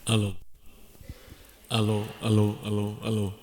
Alô, alô, alô, alô, alô.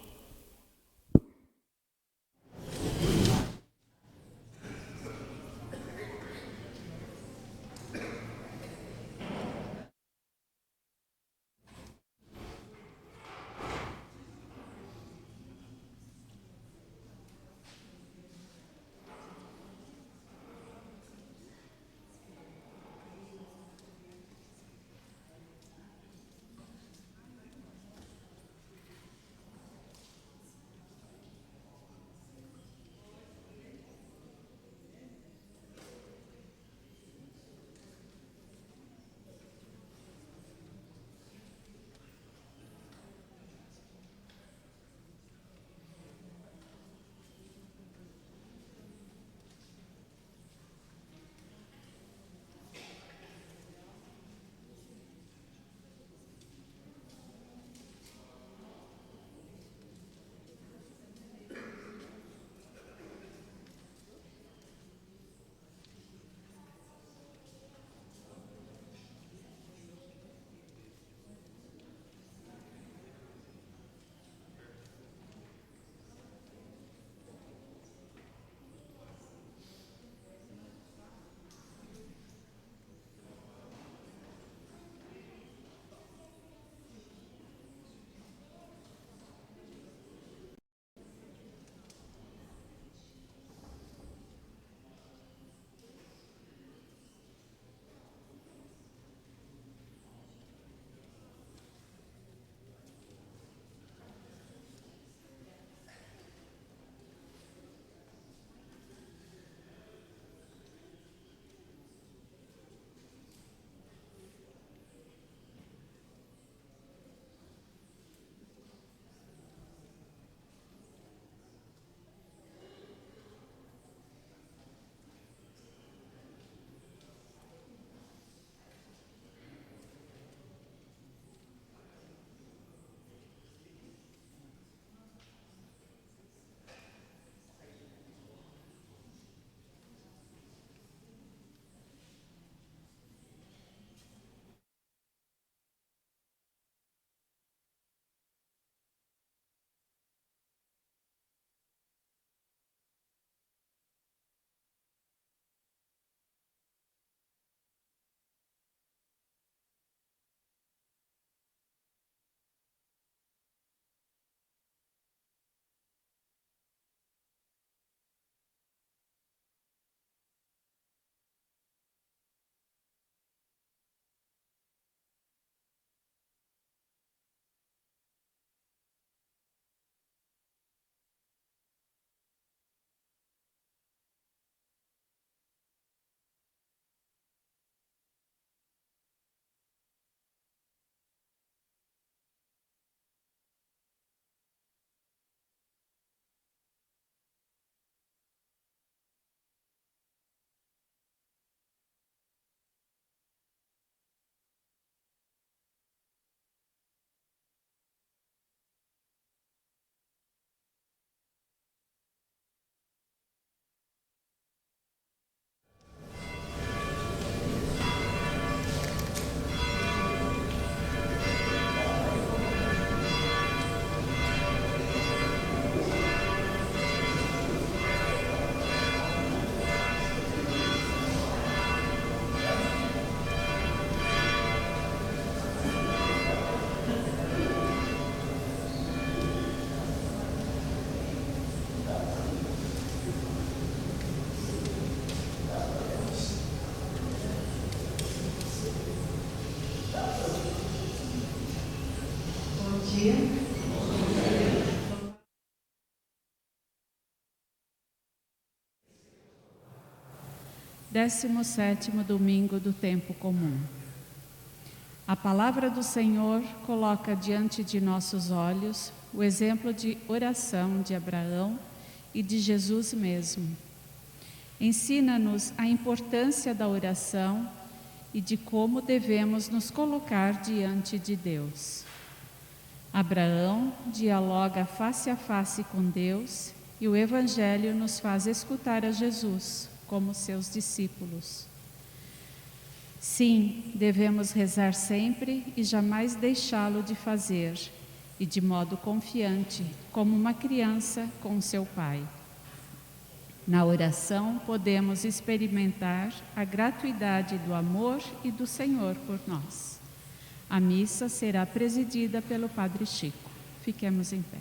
Dia. 17º domingo do tempo comum. A palavra do Senhor coloca diante de nossos olhos o exemplo de oração de Abraão e de Jesus mesmo. Ensina-nos a importância da oração e de como devemos nos colocar diante de Deus. Abraão dialoga face a face com Deus e o Evangelho nos faz escutar a Jesus como seus discípulos. Sim, devemos rezar sempre e jamais deixá-lo de fazer, e de modo confiante, como uma criança com seu pai. Na oração, podemos experimentar a gratuidade do amor e do Senhor por nós. A missa será presidida pelo Padre Chico. Fiquemos em pé.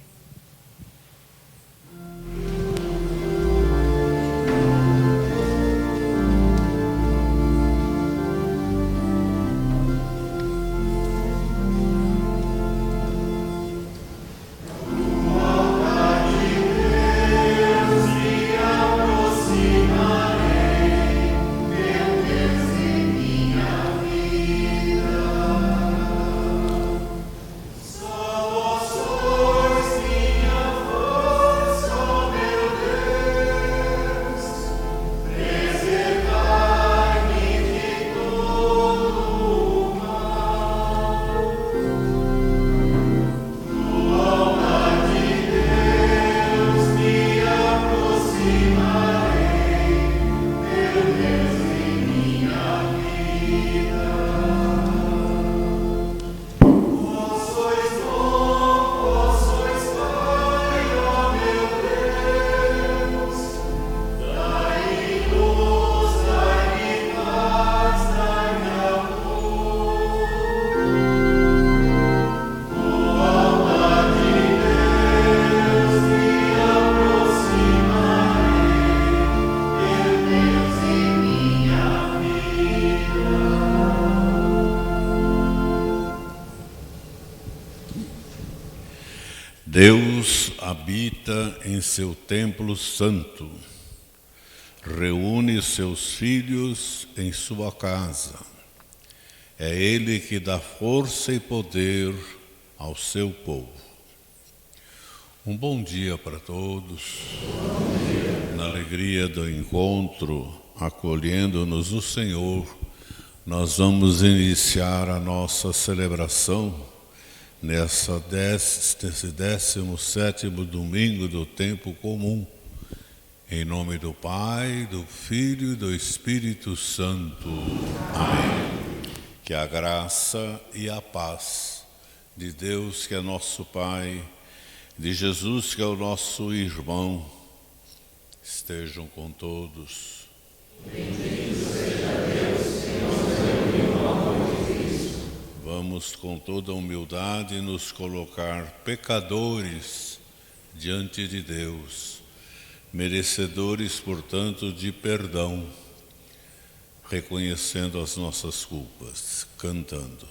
Deus habita em seu templo santo, reúne seus filhos em sua casa. É Ele que dá força e poder ao seu povo. Um bom dia para todos. Na alegria do encontro, acolhendo-nos o Senhor, nós vamos iniciar a nossa celebração nesse 17º domingo do tempo comum, em nome do Pai, do Filho e do Espírito Santo. Amém. Que a graça e a paz de Deus, que é nosso Pai, de Jesus, que é o nosso irmão, estejam com todos. Bendito seja Deus, que nos reuniu no amor de Cristo. Vamos com toda humildade nos colocar pecadores diante de Deus, merecedores, portanto, de perdão, reconhecendo as nossas culpas, cantando.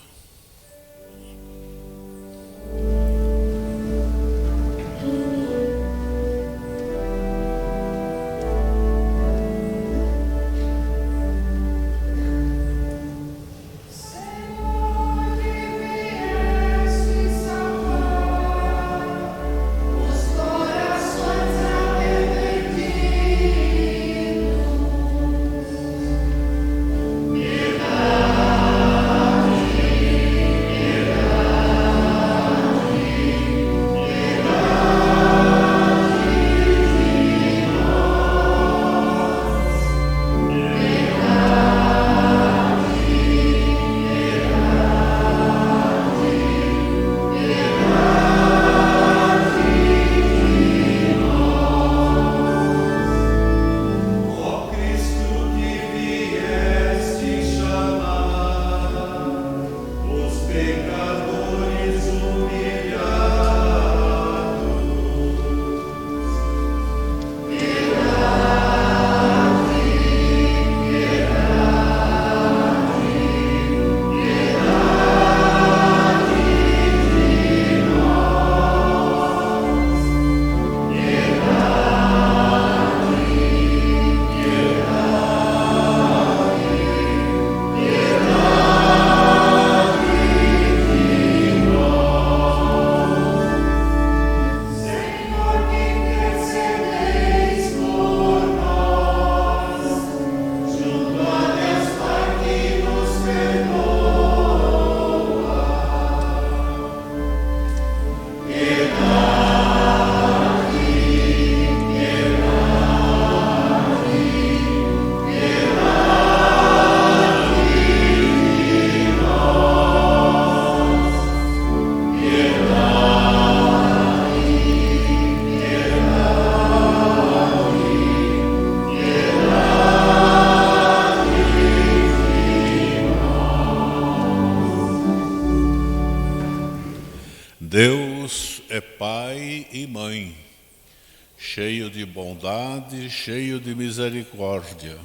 cheio de bondade, cheio de misericórdia.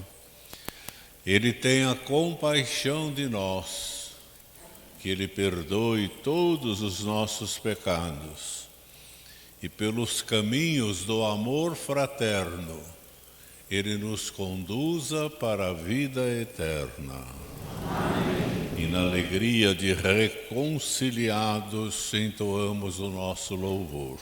Ele tenha compaixão de nós, que Ele perdoe todos os nossos pecados e pelos caminhos do amor fraterno, Ele nos conduza para a vida eterna. Amém. E na alegria de reconciliados, entoamos o nosso louvor.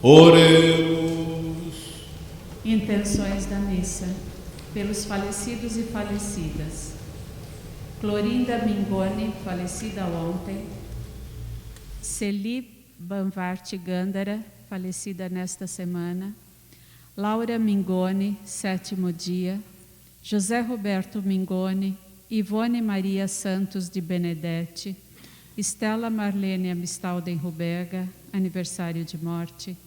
Oremos. Intenções da missa. Pelos falecidos e falecidas. Clorinda Mingoni, falecida ontem. Celi Banvart Gândara, falecida nesta semana. Laura Mingoni, 7º dia. José Roberto Mingoni, Ivone Maria Santos de Benedetti, Estela Marlene Amistalden Ruberga, aniversário de morte.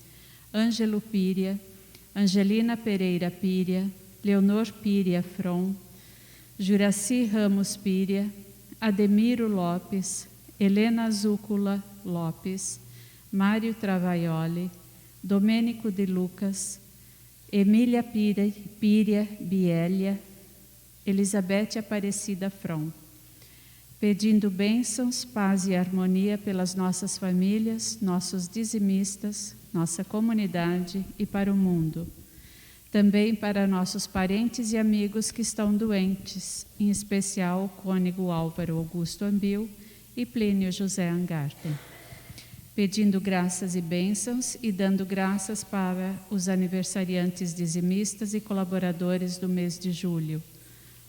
Ângelo Píria, Angelina Pereira Píria, Leonor Píria From, Juraci Ramos Píria, Ademiro Lopes, Helena Zúcula Lopes, Mário Travaioli, Domênico de Lucas, Emília Píria Bielia, Elizabeth Aparecida From, pedindo bênçãos, paz e harmonia pelas nossas famílias, nossos dizimistas, nossa comunidade e para o mundo. Também para nossos parentes e amigos que estão doentes, em especial o cônego Álvaro Augusto Ambil e Plínio José Angarten. Pedindo graças e bênçãos e dando graças para os aniversariantes dizimistas e colaboradores do mês de julho.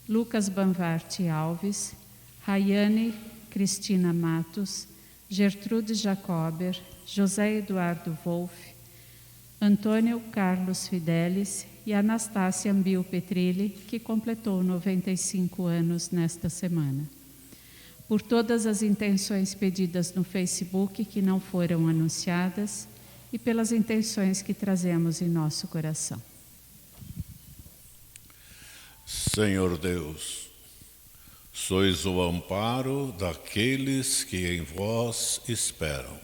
Lucas Banvart Alves, Rayane Cristina Matos, Gertrude Jacober, José Eduardo Wolff, Antônio Carlos Fidelis e Anastácia Ambil Petrilli, que completou 95 anos nesta semana. Por todas as intenções pedidas no Facebook que não foram anunciadas e pelas intenções que trazemos em nosso coração. Senhor Deus, sois o amparo daqueles que em vós esperam.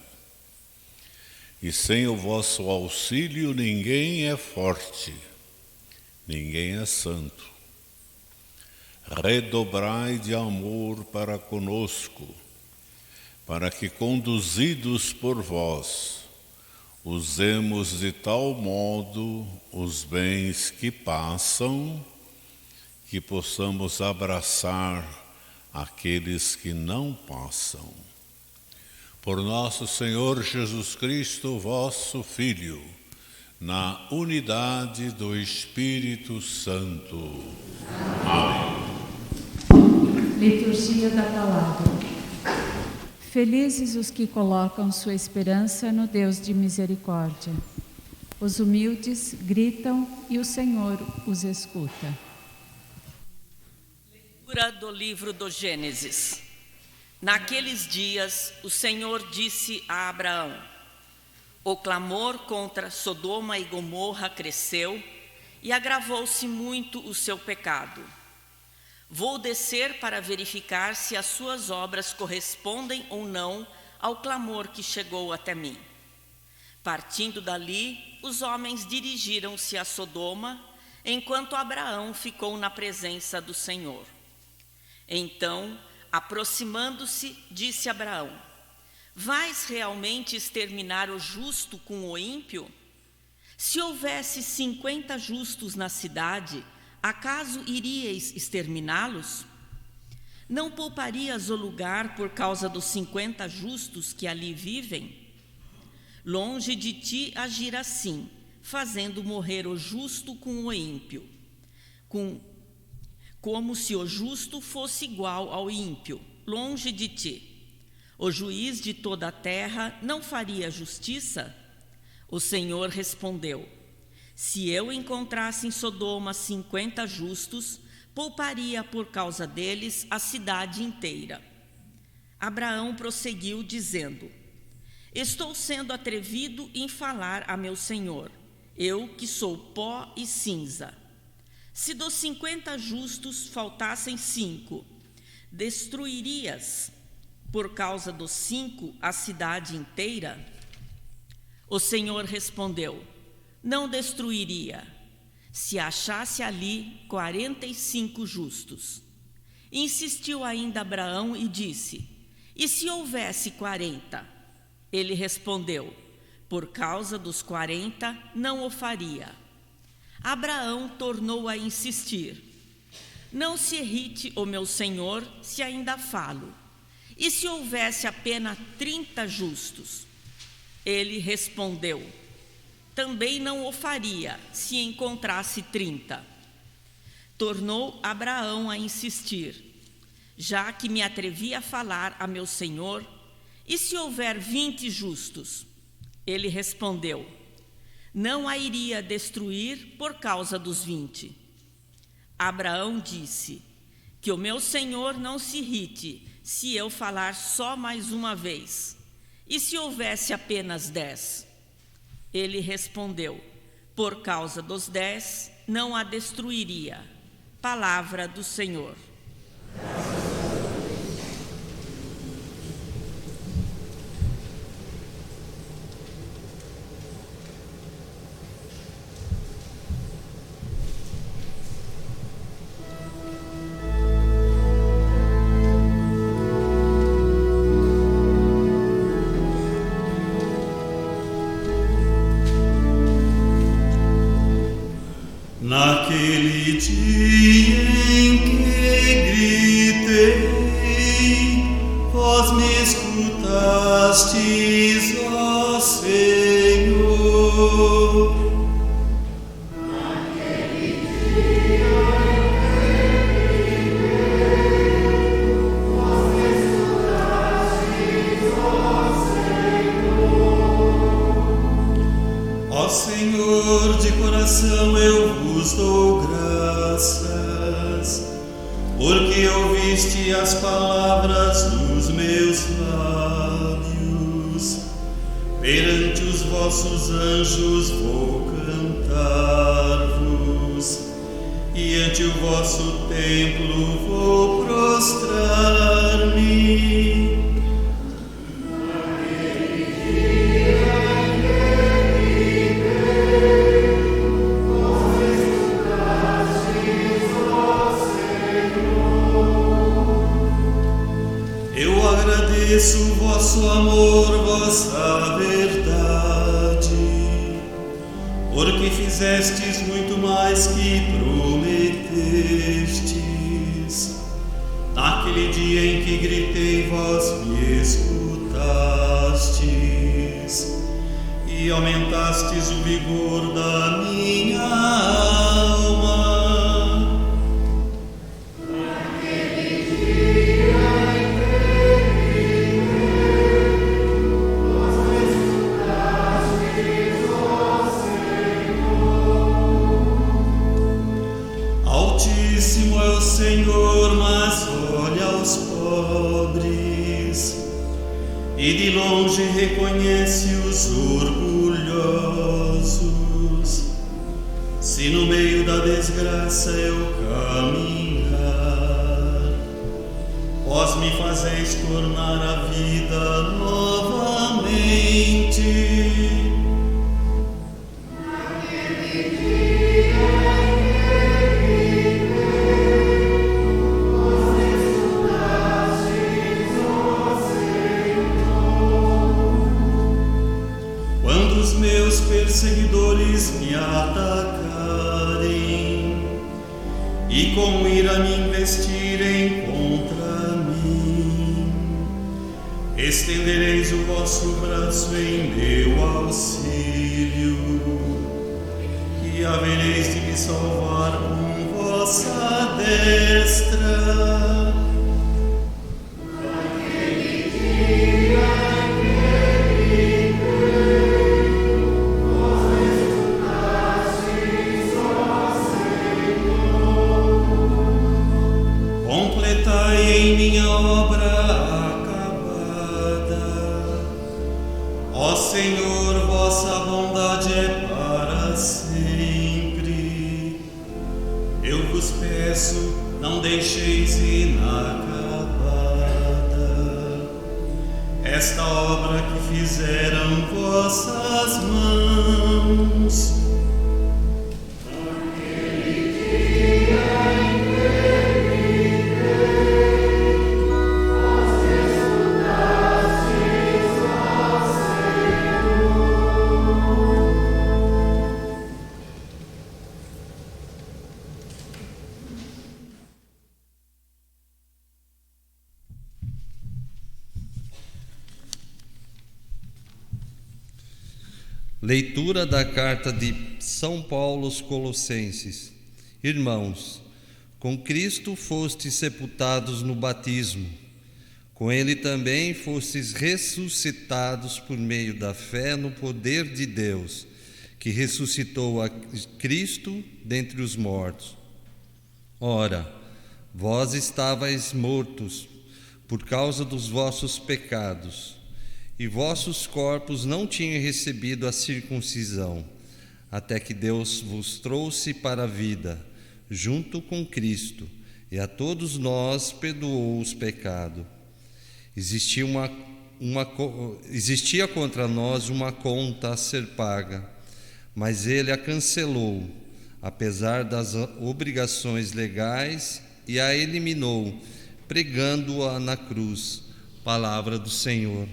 E sem o vosso auxílio ninguém é forte, ninguém é santo. redobrai de amor para conosco, para que, conduzidos por vós, usemos de tal modo os bens que passam, que possamos abraçar aqueles que não passam. Por nosso Senhor Jesus Cristo, vosso Filho, na unidade do Espírito Santo. Amém. Liturgia da Palavra. Felizes os que colocam sua esperança no Deus de misericórdia. Os humildes gritam e o Senhor os escuta. Leitura do livro do Gênesis. Naqueles dias, o Senhor disse a Abraão: o clamor contra Sodoma e Gomorra cresceu e agravou-se muito o seu pecado. Vou descer para verificar se as suas obras correspondem ou não ao clamor que chegou até mim. Partindo dali, os homens dirigiram-se a Sodoma, enquanto Abraão ficou na presença do Senhor. Então, aproximando-se, disse Abraão: vais realmente exterminar o justo com o ímpio? Se houvesse 50 justos na cidade, acaso iríeis exterminá-los? Não pouparias o lugar por causa dos 50 justos que ali vivem? Longe de ti agir assim, fazendo morrer o justo com o ímpio, como se o justo fosse igual ao ímpio, longe de ti. O juiz de toda a terra não faria justiça? O Senhor respondeu: se eu encontrasse em Sodoma 50 justos, pouparia por causa deles a cidade inteira. Abraão prosseguiu dizendo: estou sendo atrevido em falar a meu Senhor, eu que sou pó e cinza. Se dos 50 justos faltassem 5, destruirias por causa dos 5 a cidade inteira? O Senhor respondeu: não destruiria, se achasse ali 45 justos. Insistiu ainda Abraão e disse: e se houvesse 40? Ele respondeu: por causa dos 40 não o faria. Abraão tornou a insistir: não se irrite, ó meu senhor, se ainda falo. E se houvesse apenas 30 justos? Ele respondeu: também não o faria, se encontrasse 30. Tornou Abraão a insistir: já que me atrevi a falar a meu senhor, e se houver 20 justos? Ele respondeu: não a iria destruir por causa dos 20. Abraão disse: que o meu senhor não se irrite, se eu falar só mais uma vez. E se houvesse apenas 10? Ele respondeu: por causa dos 10, não a destruiria. Palavra do Senhor. Naquele dia em que gritei, vós me escutastes, ó Senhor. Naquele dia em que gritei, vós me escutastes, ó Senhor. Ó Senhor, de coração eu vos dou graças, porque ouviste as palavras dos meus lábios. Perante os vossos anjos vou cantar-vos, e ante o vosso templo vou prostrar-me. Senhor. conheço o vosso amor, vossa verdade, porque fizestes muito mais que prometestes. Naquele dia em que gritei, vós me escutastes e aumentastes o vigor da minha alma. Altíssimo é o Senhor, mas olha aos pobres, e de longe reconhece os orgulhosos. Se no meio da desgraça eu caminhar, vós me fazeis tornar a vida novamente. Os meus perseguidores me atacarem e com ira me investirem contra mim, estendereis o vosso braço em meu auxílio e havereis de me salvar com vossa destra. Completai em minha obra acabada, ó Senhor, vossa bondade é para sempre. Eu vos peço, não deixeis inacabada esta obra que fizeram vossas mãos. Leitura da carta de São Paulo aos Colossenses. Irmãos, com Cristo fostes sepultados no batismo, com Ele também fostes ressuscitados por meio da fé no poder de Deus, que ressuscitou a Cristo dentre os mortos. Ora, vós estavais mortos por causa dos vossos pecados, e vossos corpos não tinham recebido a circuncisão, até que Deus vos trouxe para a vida, junto com Cristo, e a todos nós perdoou os pecados. Existia contra nós uma conta a ser paga, mas Ele a cancelou, apesar das obrigações legais, e a eliminou, pregando-a na cruz. Palavra do Senhor.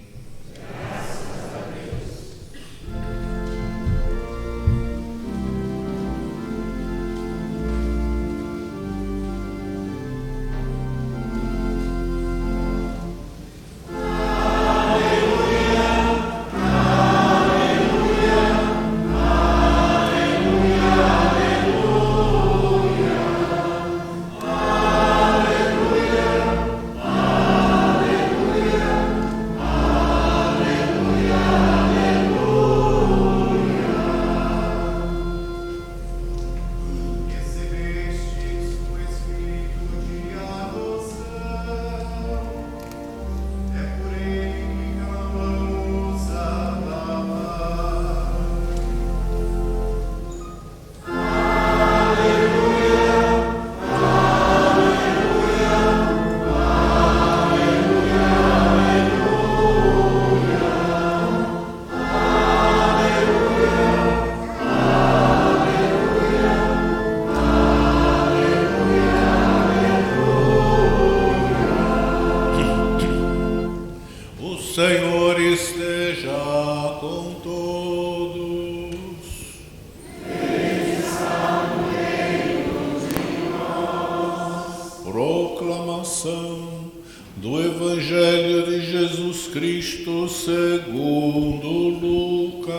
Proclamação do Evangelho de Jesus Cristo segundo Lucas.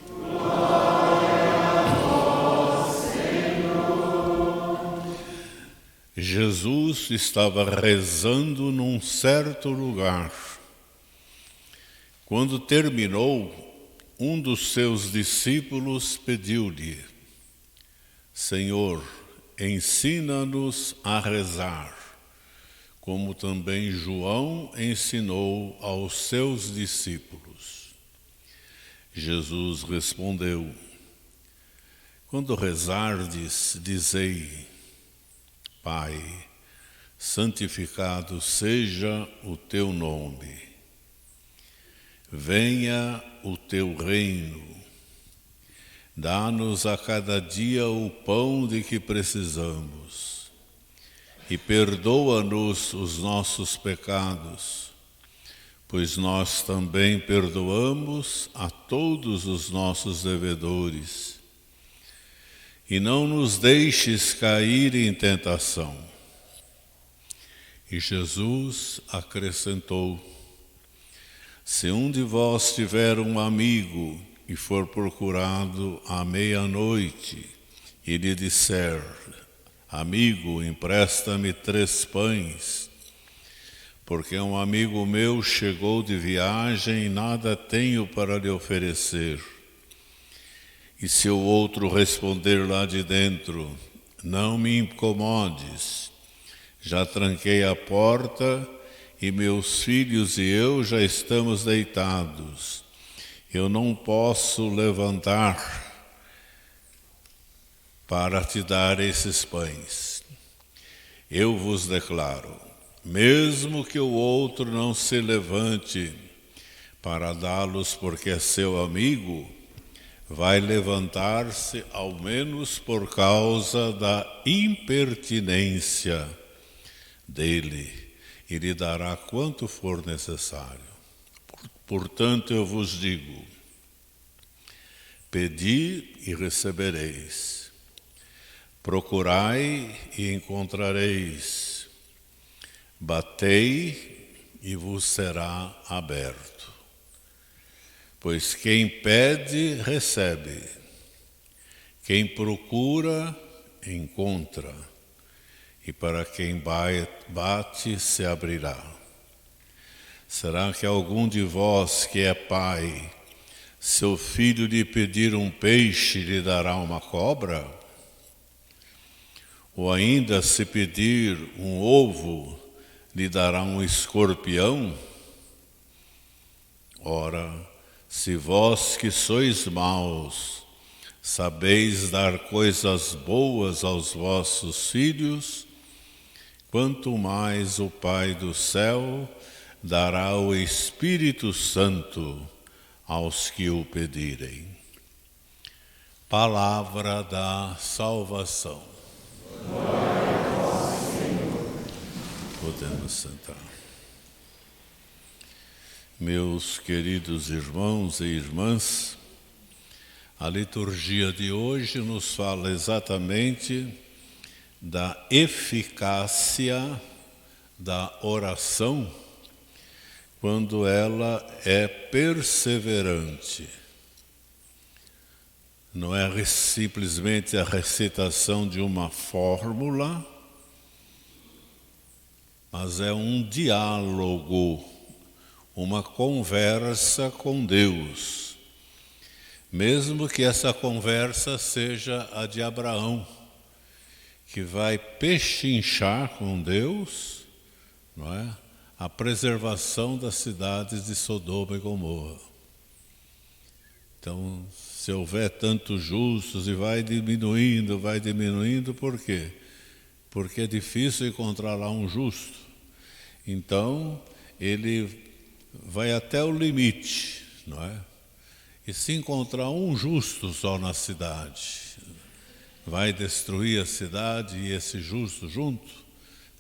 Glória a vós, Senhor. Jesus estava rezando num certo lugar. Quando terminou, um dos seus discípulos pediu-lhe: Senhor, ensina-nos a rezar, como também João ensinou aos seus discípulos. Jesus respondeu: Quando rezardes, dizei: Pai, santificado seja o teu nome. Venha o teu reino. Dá-nos a cada dia o pão de que precisamos e perdoa-nos os nossos pecados, pois nós também perdoamos a todos os nossos devedores. E não nos deixes cair em tentação. E Jesus acrescentou: Se um de vós tiver um amigo e for procurado à meia-noite, e lhe disser: Amigo, empresta-me 3 pães, porque um amigo meu chegou de viagem e nada tenho para lhe oferecer. E se o outro responder lá de dentro: Não me incomodes, já tranquei a porta e meus filhos e eu já estamos deitados, eu não posso levantar para te dar esses pães. Eu vos declaro, mesmo que o outro não se levante para dá-los porque é seu amigo, vai levantar-se ao menos por causa da impertinência dele e lhe dará quanto for necessário. Portanto, eu vos digo: pedi e recebereis, procurai e encontrareis, batei e vos será aberto. Pois quem pede, recebe, quem procura, encontra, e para quem bate, se abrirá. Será que algum de vós que é pai, seu filho lhe pedir um peixe, lhe dará uma cobra? Ou ainda, se pedir um ovo, lhe dará um escorpião? Ora, se vós que sois maus, sabeis dar coisas boas aos vossos filhos, quanto mais o Pai do céu dará o Espírito Santo aos que o pedirem. Palavra da salvação. Glória a vós, Senhor. Podemos sentar. Meus queridos irmãos e irmãs, a liturgia de hoje nos fala exatamente da eficácia da oração quando ela é perseverante. Não é simplesmente a recitação de uma fórmula, mas é um diálogo, uma conversa com Deus. Mesmo que essa conversa seja a de Abraão, que vai pechinchar com Deus, não é? A preservação das cidades de Sodoma e Gomorra. Então, se houver tantos justos e vai diminuindo, por quê? Porque é difícil encontrar lá um justo. Então, ele vai até o limite, não é? E se encontrar um justo só na cidade, vai destruir a cidade e esse justo junto?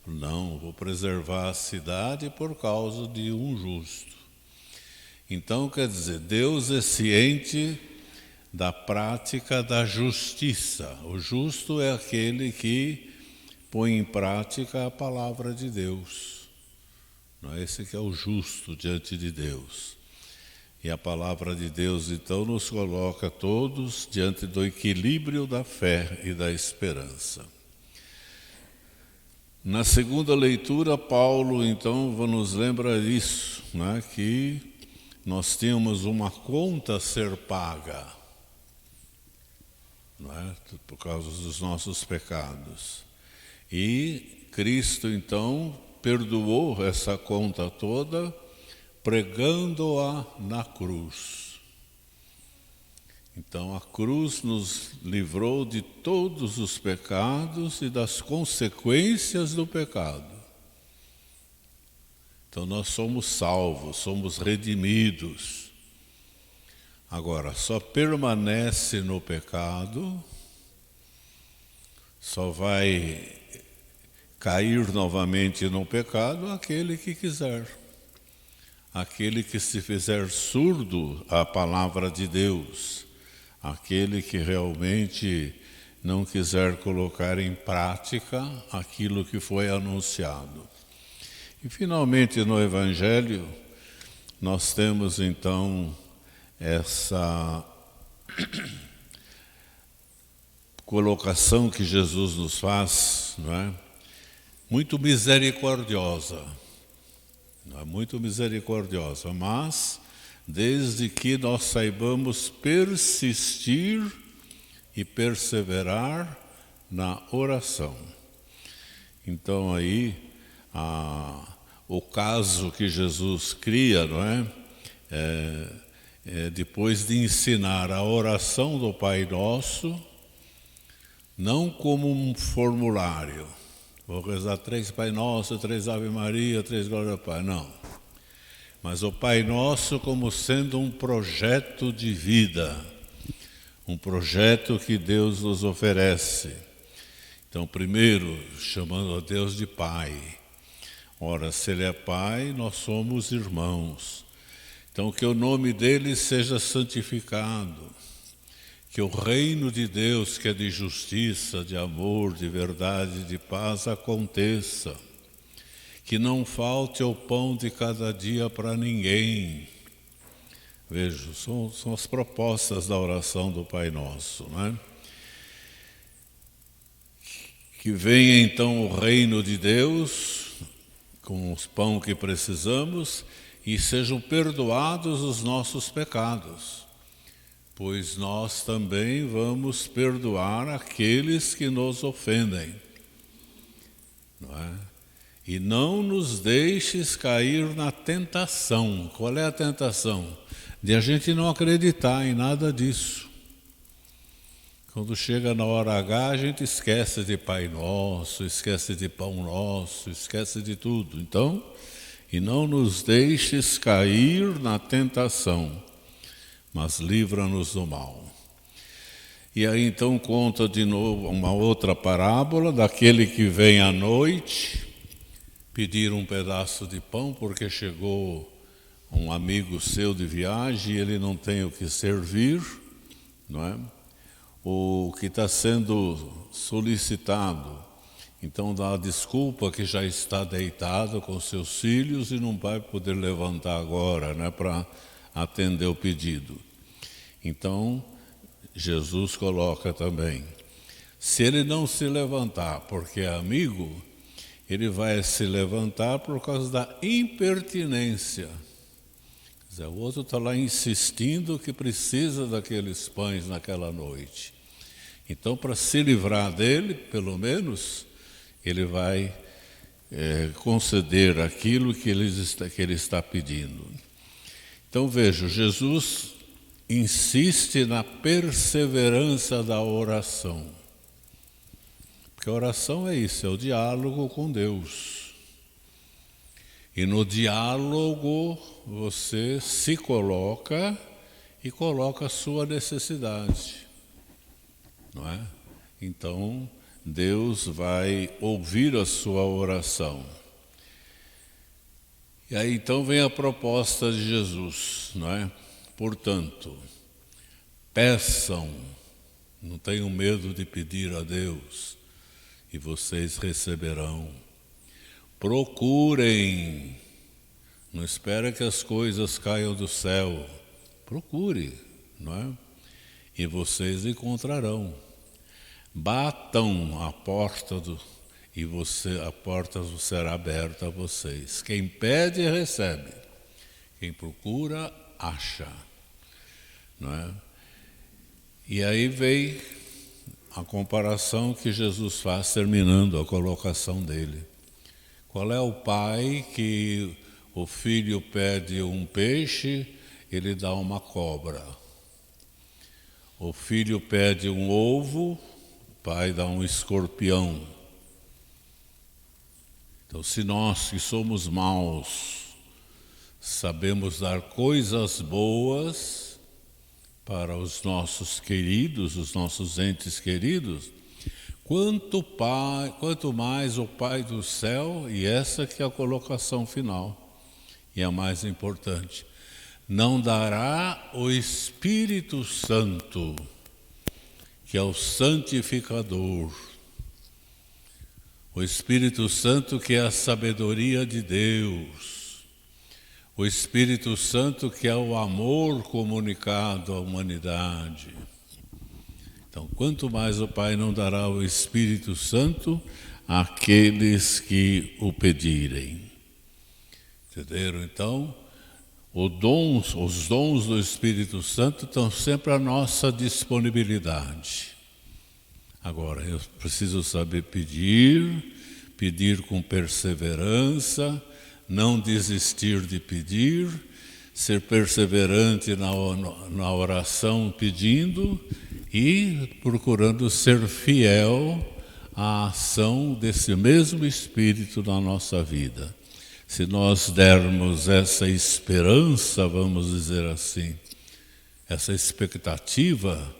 Não, vou preservar a cidade por causa de um justo. Então, quer dizer, Deus é ciente da prática da justiça. O justo é aquele que, põe em prática a palavra de Deus. Não é esse que é o justo diante de Deus. E a palavra de Deus, então, nos coloca todos diante do equilíbrio da fé e da esperança. Na segunda leitura, Paulo, então, nos lembra isso, né, que nós tínhamos uma conta a ser paga, não é, por causa dos nossos pecados. E Cristo, então, perdoou essa conta toda, pregando-a na cruz. Então, a cruz nos livrou de todos os pecados e das consequências do pecado. Então, nós somos salvos, somos redimidos. Agora, só permanece no pecado, só vai cair novamente no pecado aquele que quiser. Aquele que se fizer surdo à palavra de Deus, aquele que realmente não quiser colocar em prática aquilo que foi anunciado. E finalmente no Evangelho nós temos então essa colocação que Jesus nos faz, não é? Muito misericordiosa. Não é muito misericordiosa, mas desde que nós saibamos persistir e perseverar na oração. Então aí, o caso que Jesus cria, não é? Depois de ensinar a oração do Pai Nosso, não como um formulário. Vou rezar 3 Pai Nosso, 3 Ave Maria, 3 Glória ao Pai. Não. Mas o Pai Nosso como sendo um projeto de vida. Um projeto que Deus nos oferece. Então, primeiro, chamando a Deus de Pai. Ora, se Ele é Pai, nós somos irmãos. Então, que o nome dEle seja santificado. Que o reino de Deus, que é de justiça, de amor, de verdade, de paz, aconteça. Que não falte o pão de cada dia para ninguém. Veja, são as propostas da oração do Pai Nosso, não é? Que venha então o reino de Deus, com os pão que precisamos, e sejam perdoados os nossos pecados. Pois nós também vamos perdoar aqueles que nos ofendem. Não é? E não nos deixes cair na tentação. Qual é a tentação? De a gente não acreditar em nada disso. Quando chega na hora H, a gente esquece de Pai Nosso, esquece de Pão Nosso, esquece de tudo. Então, e não nos deixes cair na tentação, mas livra-nos do mal. E aí então conta de novo uma outra parábola daquele que vem à noite pedir um pedaço de pão porque chegou um amigo seu de viagem e ele não tem o que servir, não é? O que está sendo solicitado, então dá a desculpa que já está deitado com seus filhos e não vai poder levantar agora, né, para atender o pedido. Então, Jesus coloca também, se ele não se levantar porque é amigo, ele vai se levantar por causa da impertinência. Quer dizer, o outro está lá insistindo que precisa daqueles pães naquela noite. Então, para se livrar dele, pelo menos, ele vai conceder aquilo que ele está pedindo. Então, veja, Jesus insiste na perseverança da oração. Porque a oração é isso, é o diálogo com Deus. E no diálogo você se coloca e coloca a sua necessidade. Não é? Então, Deus vai ouvir a sua oração. E aí então vem a proposta de Jesus, não é? Portanto, peçam, não tenham medo de pedir a Deus. e vocês receberão. Procurem, não espere que as coisas caiam do céu. Procure, não é? E vocês encontrarão. Batam a porta a porta será aberta a vocês. Quem pede, recebe. Quem procura, acha. Não é? E aí vem a comparação que Jesus faz, terminando a colocação dele. Qual é o pai que o filho pede um peixe, ele dá uma cobra? O filho pede um ovo, o pai dá um escorpião. Então, se nós que somos maus sabemos dar coisas boas para os nossos queridos, os nossos entes queridos, quanto mais o Pai do céu, e essa que é a colocação final, e a mais importante, não dará o Espírito Santo, que é o santificador, o Espírito Santo que é a sabedoria de Deus, o Espírito Santo que é o amor comunicado à humanidade. Então, quanto mais o Pai não dará o Espírito Santo àqueles que o pedirem. Entenderam? Então, os dons do Espírito Santo estão sempre à nossa disponibilidade. Agora, eu preciso saber pedir com perseverança, não desistir de pedir, ser perseverante na oração pedindo e procurando ser fiel à ação desse mesmo Espírito na nossa vida. Se nós dermos essa esperança, vamos dizer assim, essa expectativa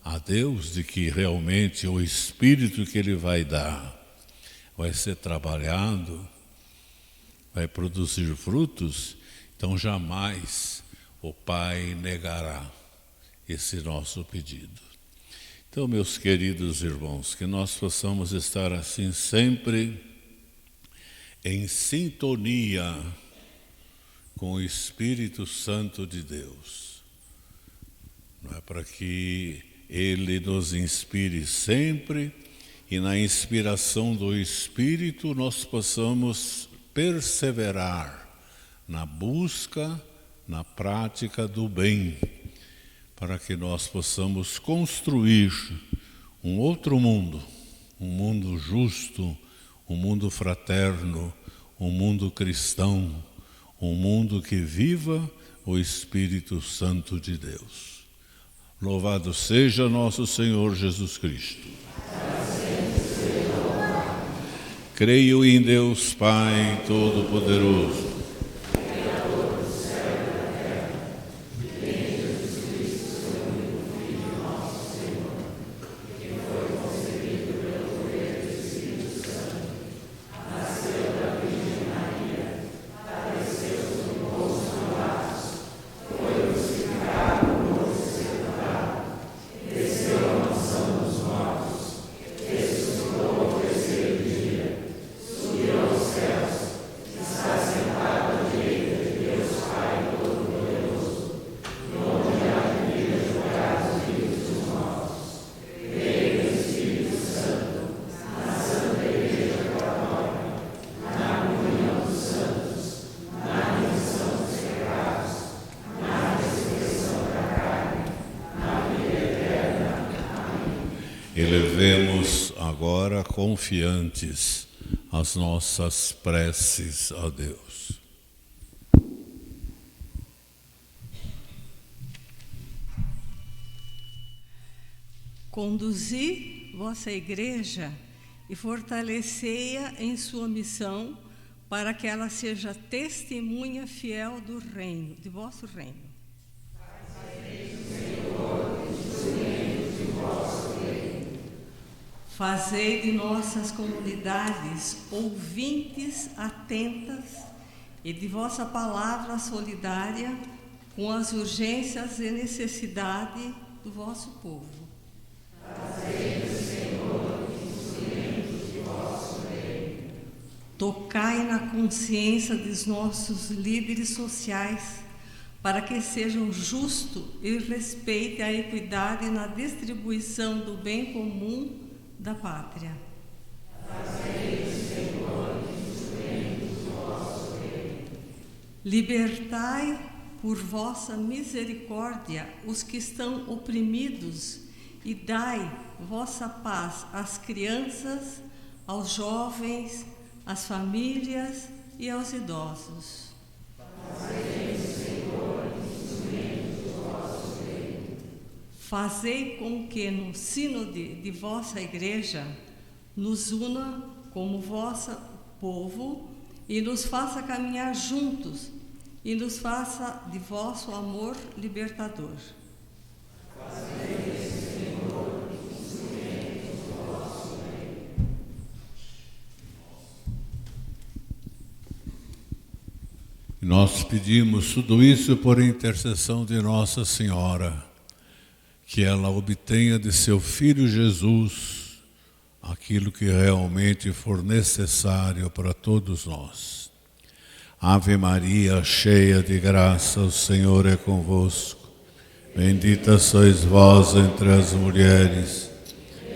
a Deus de que realmente o Espírito que Ele vai dar vai ser trabalhado, vai produzir frutos, então jamais o Pai negará esse nosso pedido. Então, meus queridos irmãos, que nós possamos estar assim sempre em sintonia com o Espírito Santo de Deus, não é? Para que Ele nos inspire sempre e na inspiração do Espírito nós possamos perseverar na busca, na prática do bem, para que nós possamos construir um outro mundo, um mundo justo, um mundo fraterno, um mundo cristão, um mundo que viva o Espírito Santo de Deus. Louvado seja nosso Senhor Jesus Cristo. Creio em Deus Pai Todo-Poderoso, elevemos agora confiantes as nossas preces a Deus. Conduzi vossa igreja e fortalecei-a em sua missão, para que ela seja testemunha fiel do reino, de vosso reino. Fazei de nossas comunidades ouvintes atentas e de vossa palavra solidária com as urgências e necessidade do vosso povo. Fazei, Senhor, instrumentos tocai na consciência dos nossos líderes sociais, para que sejam justos e respeitem a equidade na distribuição do bem comum da pátria. Libertai por vossa misericórdia os que estão oprimidos e dai vossa paz às crianças, aos jovens, às famílias e aos idosos. Fazei com que no sínode de vossa igreja nos una como vosso povo e nos faça caminhar juntos e nos faça de vosso amor libertador. Nós pedimos tudo isso por intercessão de Nossa Senhora, que ela obtenha de seu Filho Jesus aquilo que realmente for necessário para todos nós. Ave Maria, cheia de graça, o Senhor é convosco. Bendita sois vós entre as mulheres,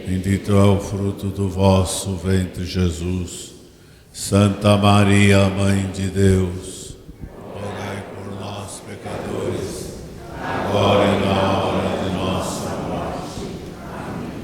bendito é o fruto do vosso ventre, Jesus. Santa Maria, Mãe de Deus, rogai por nós, pecadores, agora e na hora de nossa morte. Amém.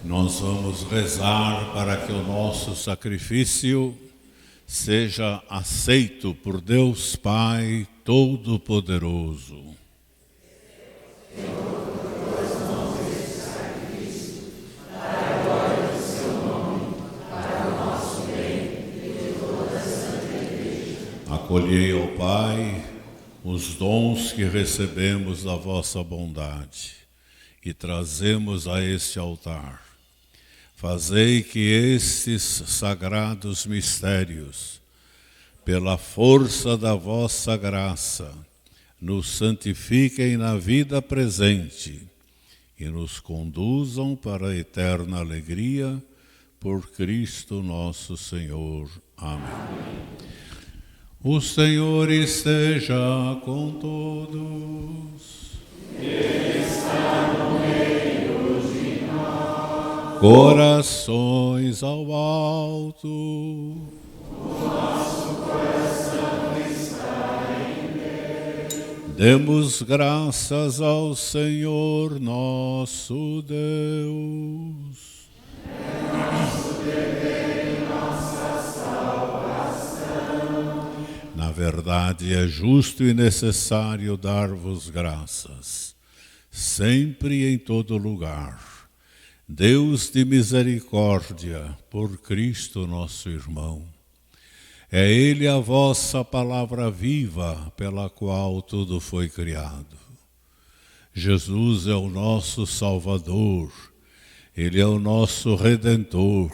Nós vamos rezar para que o nosso sacrifício seja aceito por Deus Pai Todo-Poderoso. Acolhei, ó Pai, os dons que recebemos da vossa bondade e trazemos a este altar. Fazei que estes sagrados mistérios, pela força da vossa graça, nos santifiquem na vida presente e nos conduzam para a eterna alegria, por Cristo nosso Senhor. Amém. O Senhor esteja com todos. Ele está no meio de nós. Corações ao alto. O nosso coração está em Deus. Demos graças ao Senhor nosso Deus. É nosso dever e nossa salvação. Na verdade, é justo e necessário dar-vos graças, sempre e em todo lugar. Deus de misericórdia, por Cristo nosso irmão. É Ele a vossa palavra viva, pela qual tudo foi criado. Jesus é o nosso Salvador, Ele é o nosso Redentor,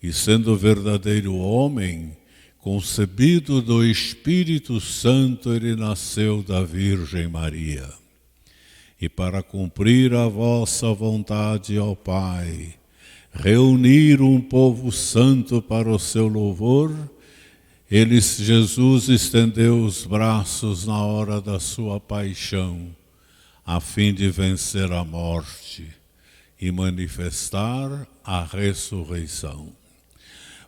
e sendo verdadeiro homem, concebido do Espírito Santo, Ele nasceu da Virgem Maria. E para cumprir a vossa vontade, ó Pai, reunir um povo santo para o seu louvor, Jesus estendeu os braços na hora da sua paixão, a fim de vencer a morte e manifestar a ressurreição.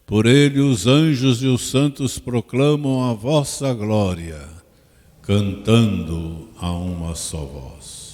Por ele os anjos e os santos proclamam a vossa glória, cantando a uma só voz.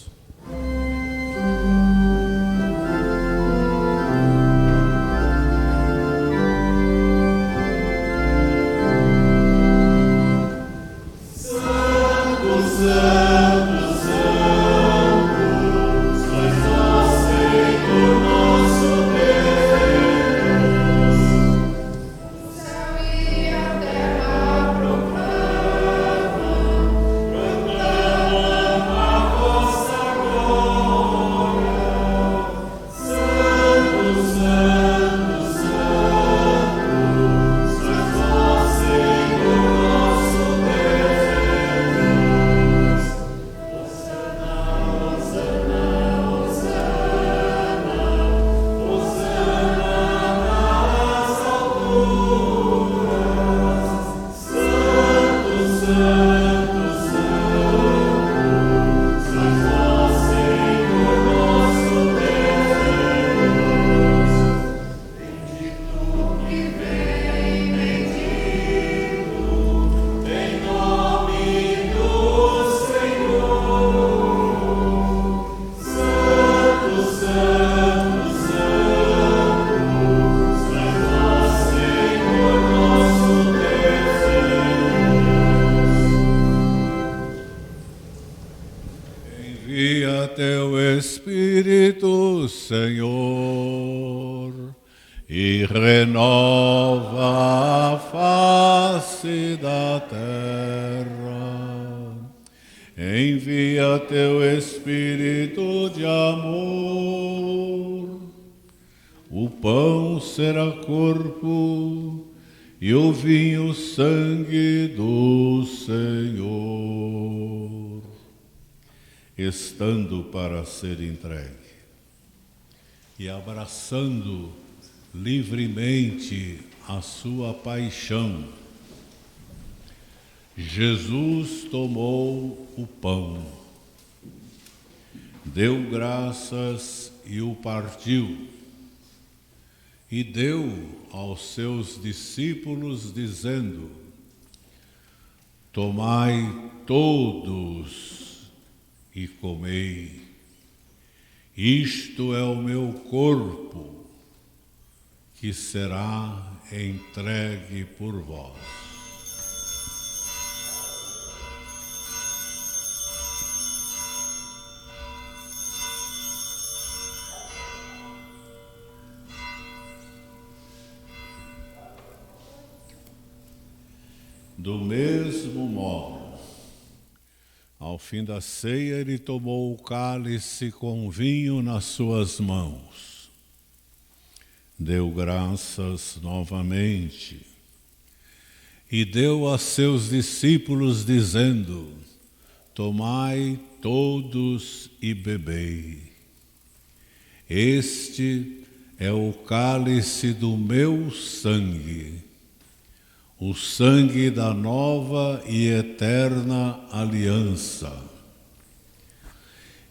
Envia teu Espírito, Senhor, e renova a face da terra. Envia teu Espírito de amor. O pão será corpo e o vinho sangue do Senhor, estando para ser entregue e abraçando livremente a sua paixão, Jesus tomou o pão, deu graças e o partiu, e deu aos seus discípulos, dizendo: tomai todos e comei, isto é o meu corpo, que será entregue por vós. Do mesmo modo, ao fim da ceia, ele tomou o cálice com vinho nas suas mãos, deu graças novamente e deu a seus discípulos, dizendo: tomai todos e bebei. Este é o cálice do meu sangue, o sangue da nova e eterna aliança.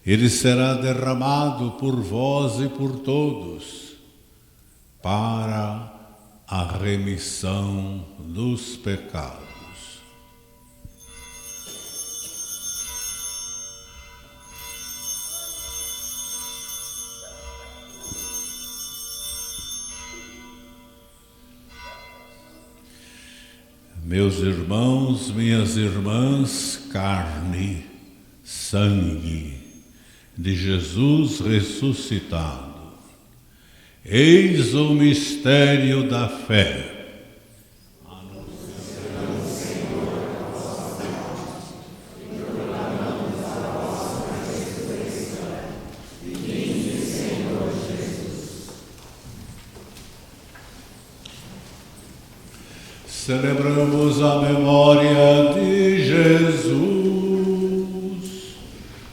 Ele será derramado por vós e por todos, para a remissão dos pecados. Meus irmãos, minhas irmãs, carne, sangue de Jesus ressuscitado. Eis o mistério da fé. Anunciamos, Senhor, a vossa morte e proclamamos a vossa ressurreição Celebramos a memória de Jesus,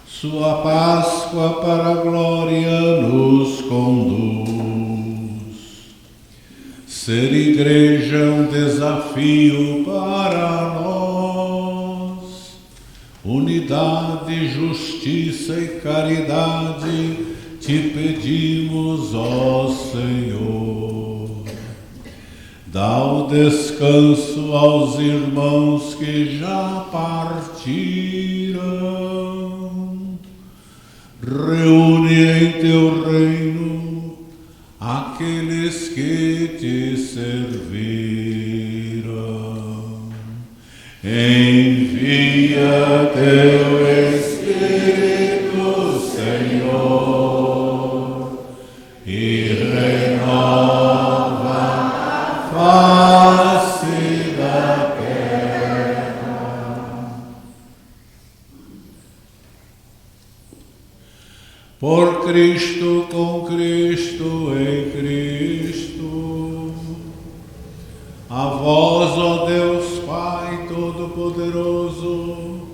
sua Páscoa para a glória nos conduz. Ser igreja é um desafio para nós, unidade, justiça e caridade te pedimos, ó Senhor. Dá o descanso aos irmãos que já partiram. Reúne em teu reino aqueles que te serviram. Envia teu Espírito, Senhor, e renova a face da terra. Por Cristo, com Cristo, em Cristo, a vós, ó Deus Pai Todo-Poderoso,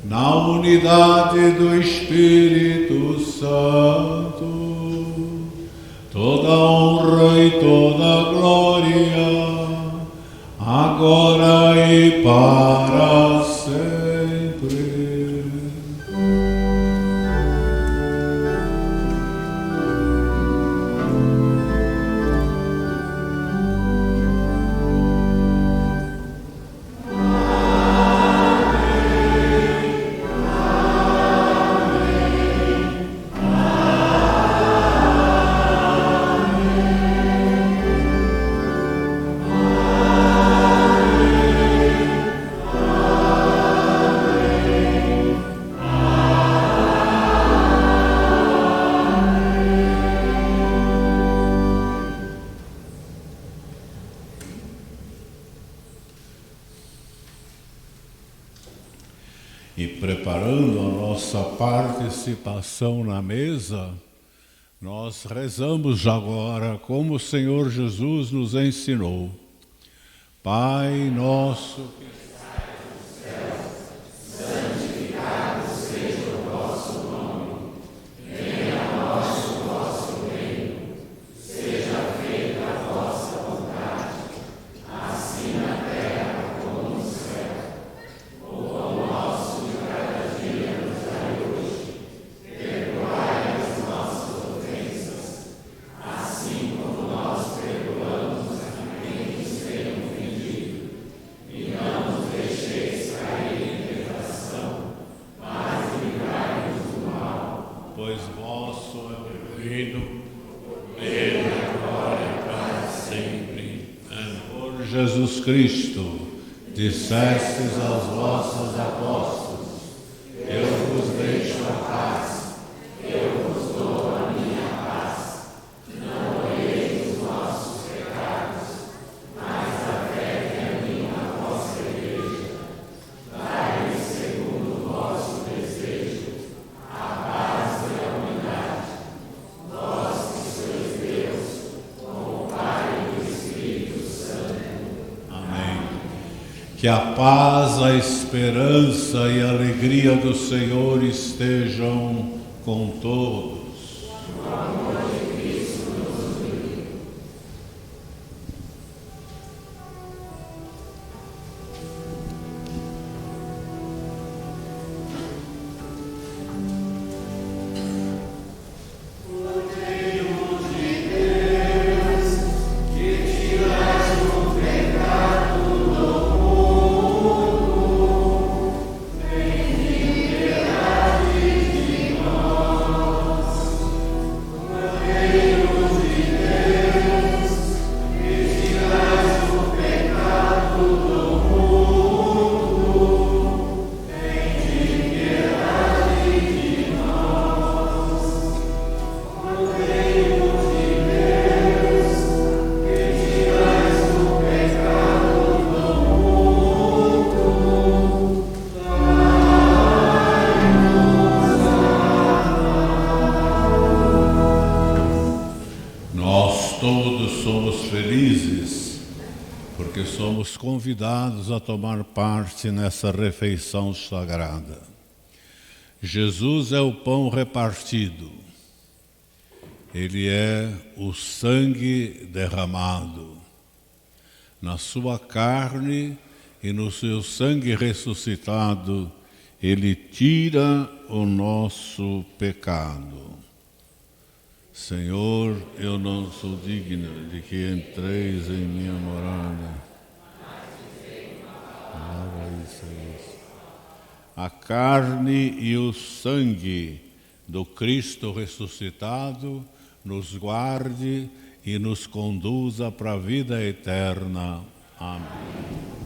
na unidade do Espírito Santo, toda honra e toda glória, agora e para sempre. E preparando a nossa participação na mesa, nós rezamos agora como o Senhor Jesus nos ensinou. Pai nosso que estais nos céus, santificado seja o vosso nome. Venha a nós o vosso reino. Seja feita a vossa vontade, assim na terra como no céu. O pão nosso de cada dia nos dai hoje. Perdoai as nossas ofensas, assim como nós perdoamos a quem nos tem ofendido. E não nos deixeis cair em tentação, mas livrai-nos do mal. Pois vosso é o reino, o poder e a glória para sempre. Amém. Por Jesus Cristo, dissestes aos vossos apóstolos: eu vos deixo a paz, eu vos dou a minha paz. Não olheis os nossos pecados, mas a fé que anima a vossa igreja. Dai-lhes segundo o vosso desejo a paz e a unidade. Vós que sois Deus, com o Pai e o Espírito Santo. Amém. Que a paz, a esperança e a alegria do Senhor estejam com todos. O amor de Cristo nos une. porque somos convidados a tomar parte nessa refeição sagrada. Jesus é o pão repartido, Ele é o sangue derramado. Na sua carne e no seu sangue ressuscitado, Ele tira o nosso pecado. Senhor, eu não sou digno de que entreis em minha morada. A carne e o sangue do Cristo ressuscitado nos guarde e nos conduza para a vida eterna. Amém.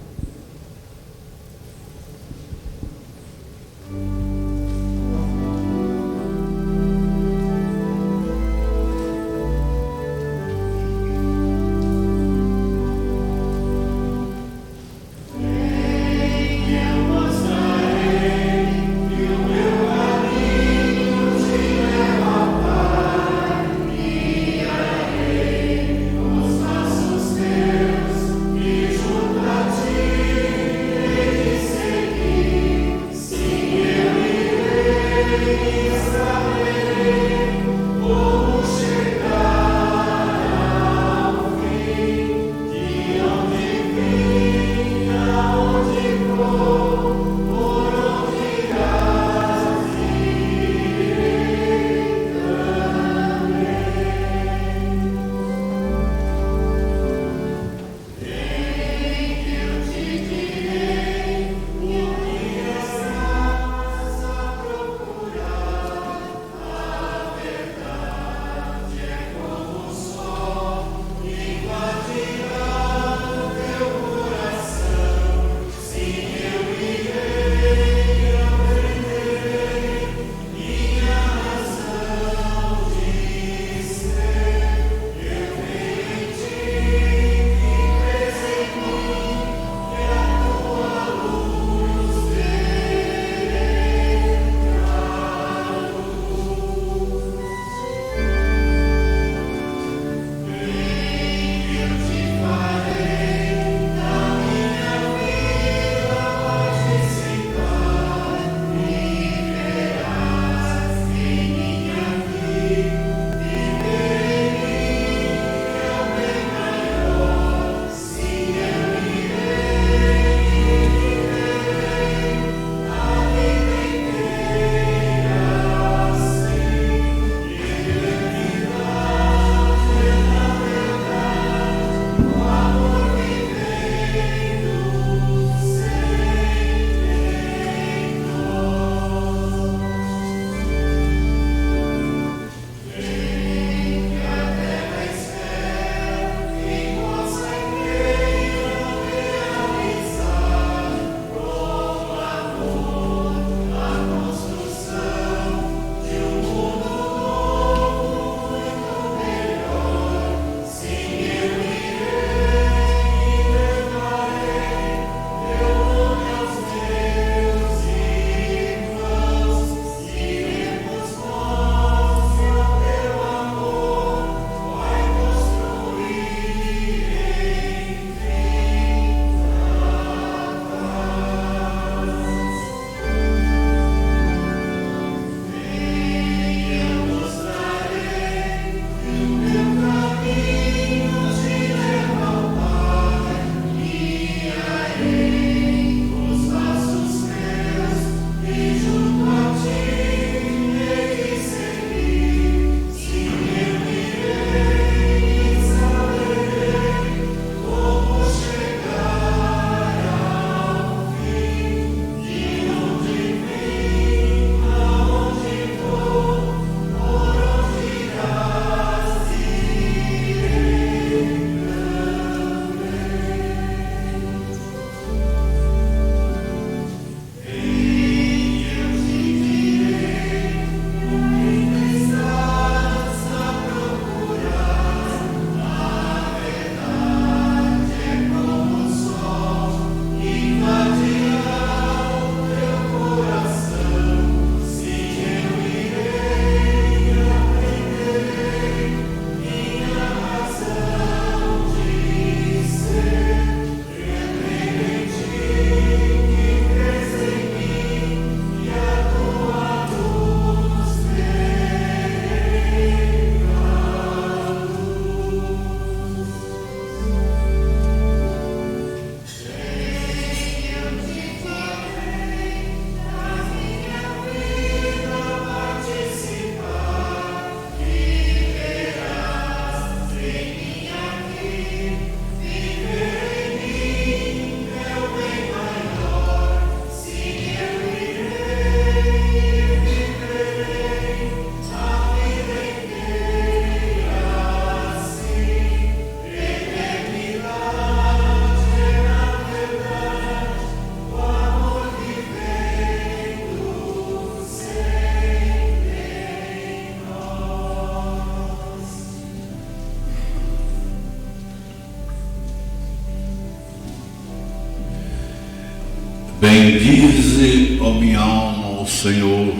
Bendize, ó minha alma, ao Senhor.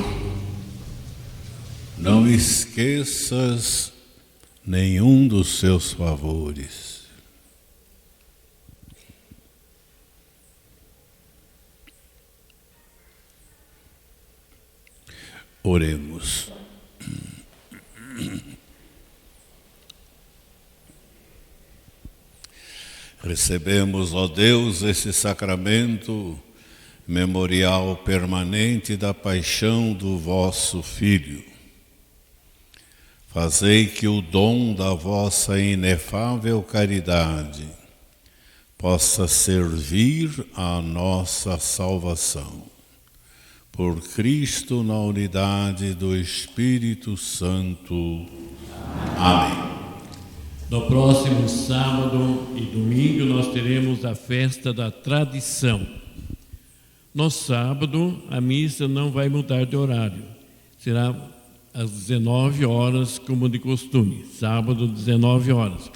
Não esqueças nenhum dos seus favores. Oremos. Recebemos, ó Deus, esse sacramento memorial permanente da paixão do vosso Filho. Fazei que o dom da vossa inefável caridade possa servir à nossa salvação. Por Cristo, na unidade do Espírito Santo. Amém. No próximo sábado e domingo nós teremos a festa da tradição. No sábado, a missa não vai mudar de horário. Será às 19 horas, como de costume. Sábado, 19 horas.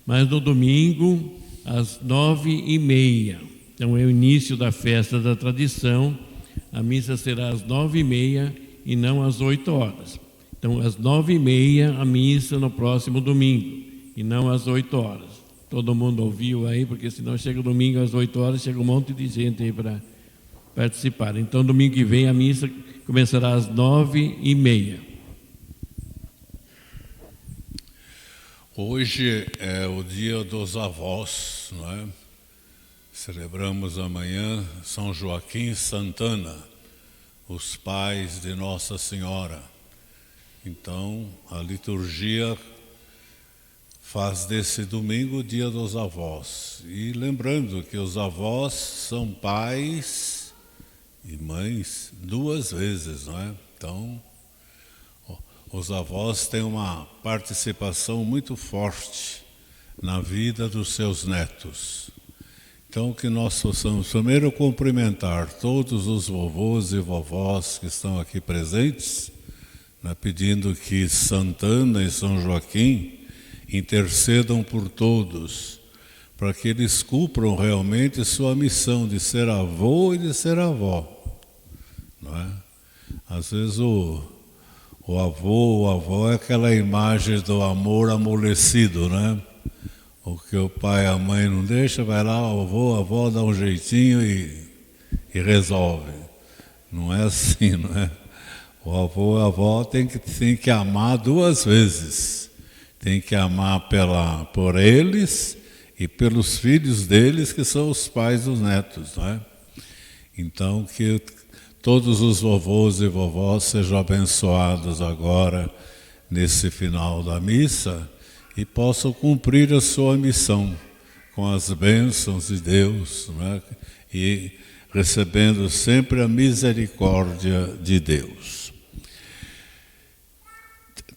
Mas no domingo, às 9h30. Então é o início da festa da tradição. A missa será às 9h30 e não às 8 horas. Então, às 9h30, a missa no próximo domingo. E não às 8 horas. Todo mundo ouviu aí, porque senão chega o domingo às 8 horas, chega um monte de gente aí para participar. Então, domingo que vem, a missa começará às 9h30. Hoje é o dia dos avós, não é? Celebramos amanhã São Joaquim e Santana, os pais de Nossa Senhora. Então, a liturgia faz desse domingo o dia dos avós. E lembrando que os avós são pais e mães duas vezes, não é? Então, os avós têm uma participação muito forte na vida dos seus netos. Então, que nós possamos primeiro cumprimentar todos os vovôs e vovós que estão aqui presentes, né, pedindo que Santana e São Joaquim intercedam por todos, para que eles cumpram realmente sua missão de ser avô e de ser avó. Não é? Às vezes o avô ou a avó é aquela imagem do amor amolecido, né? O que o pai e a mãe não deixam, vai lá, o avô, a avó dá um jeitinho e resolve. Não é assim, não é? O avô e a avó tem que amar duas vezes. Tem que amar por eles e pelos filhos deles, que são os pais dos netos, não é? Então, que todos os vovôs e vovós sejam abençoados agora, nesse final da missa, e possam cumprir a sua missão com as bênçãos de Deus, não é? E recebendo sempre a misericórdia de Deus.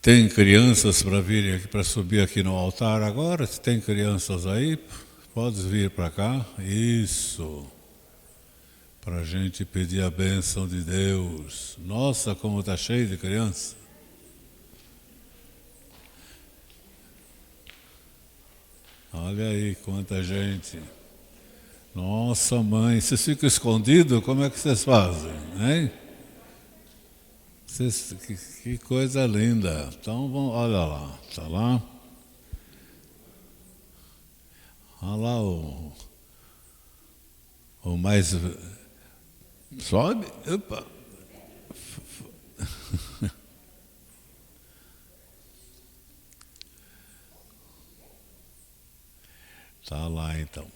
Tem crianças para virem aqui, para subir aqui no altar agora? Se tem crianças aí, pode vir para cá. Isso. Para a gente pedir a bênção de Deus. Nossa, como está cheio de criança. Olha aí quanta gente. Nossa, mãe, vocês ficam escondidos? Como é que vocês fazem, hein? Que coisa linda. Então, olha lá, está lá. Olha lá o mais... Sobe. Opa. Está lá então.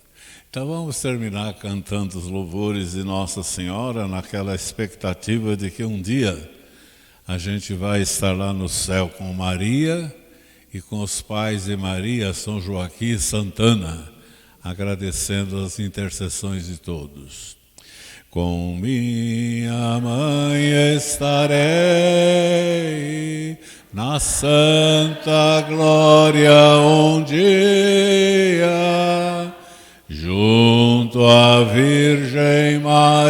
Então vamos terminar cantando os louvores de Nossa Senhora, naquela expectativa de que um dia a gente vai estar lá no céu com Maria e com os pais de Maria, São Joaquim e Santana, agradecendo as intercessões de todos. Com minha mãe estarei na santa glória um dia, junto à Virgem Maria,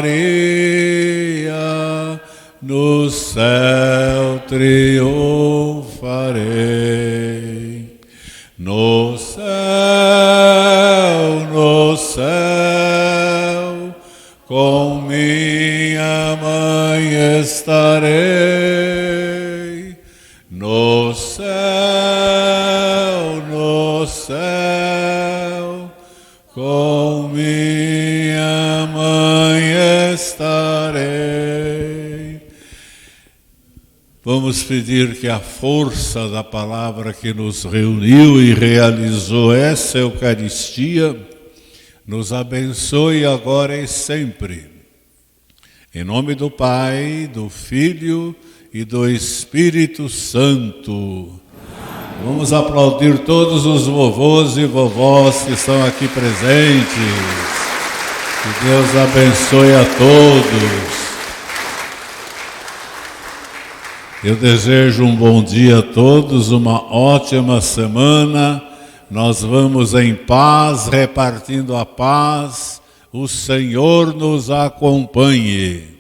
no céu triunfarei. No céu, com Vamos pedir que a força da palavra que nos reuniu e realizou essa Eucaristia nos abençoe agora e sempre. Em nome do Pai, do Filho e do Espírito Santo. Vamos aplaudir todos os vovôs e vovós que estão aqui presentes. Que Deus abençoe a todos. Eu desejo um bom dia a todos, uma ótima semana. Nós vamos em paz, repartindo a paz. O Senhor nos acompanhe.